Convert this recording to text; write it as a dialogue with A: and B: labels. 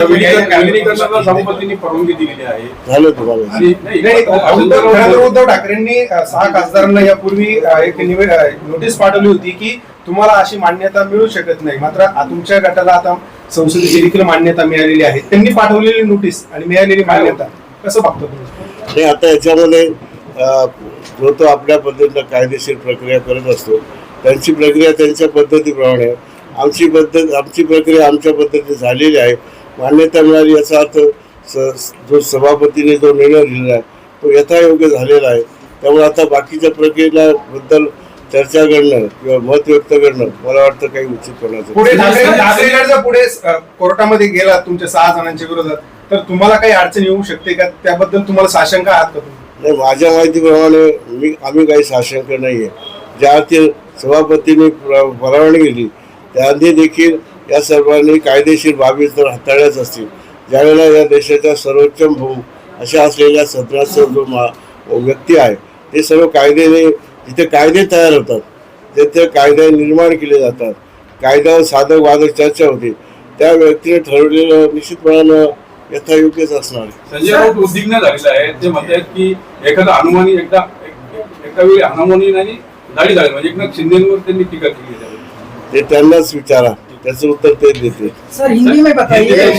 A: विलीनीकरणाला सभापतींनी परवानगी दिलेली आहे.
B: झालं तुम्हाला
C: उद्धव ठाकरेंनी 6 खासदारांना यापूर्वी एक नोटीस पाठवली होती की तुम्हाला अशी मान्यता मिळू शकत नाही, मात्र तुमच्या गटाला आता संसदेची देखील मान्यता मिळालेली आहे. त्यांनी पाठवलेली नोटीस आणि मिळालेली मान्यता कसं बघतो तुम्ही?
B: आता याच्यामध्ये जो तो आपल्या पद्धतीनं कायदेशीर प्रक्रिया करत असतो. त्यांची प्रक्रिया त्यांच्या पद्धतीप्रमाणे, आमची प्रक्रिया आमच्या पद्धतीने झालेली आहे. मान्यता मिळाली याचा अर्थ जो सभापतीने जो निर्णय दिलेला आहे तो यथायोग्य झालेला आहे. त्यामुळे आता बाकीच्या प्रक्रियेला बद्दल चर्चा करणं किंवा मत व्यक्त करणं मला वाटतं काही उचितपणाचं.
C: पुढे ठाकरे पुढे कोर्टामध्ये गेला तुमच्या 6 जणांच्या विरोधात, तर तुम्हाला काही अडचण येऊ शकते का? त्याबद्दल तुम्हाला साशंका आहात का तुम्ही?
B: नाही, माझ्या माहितीप्रमाणे आम्ही काही साशंक नाहीये. ज्या अर्थी सभापतींनी परवानगी दिली त्याआधी देखील या सर्वांनी कायदेशीर बाबी तर हाताळल्याच असतील. ज्यावेळेला या देशाच्या सर्वोच्च अशा असलेल्या सदनाचा जो व्यक्ती आहे ते सर्व कायद्याने, जिथे कायदे तयार होतात तिथे कायदे निर्माण केले जातात, कायद्यावर साधक बाधक चर्चा होते, त्या व्यक्तीने ठरवलेलं निश्चितपणानं यथायोग्यच असणार आहे.
A: संजय राऊत उद्विग्न झालेला आहे. ते म्हणतात की एखादा अनुमानी एका वेळी अनुमानी आणि दाढी झाली म्हणजे एकनाथ शिंदेवर त्यांनी टीका केली.
B: ते त्यांनाच विचारा, त्याचं उत्तर ते देते.
D: सर हिंदी में बताइए.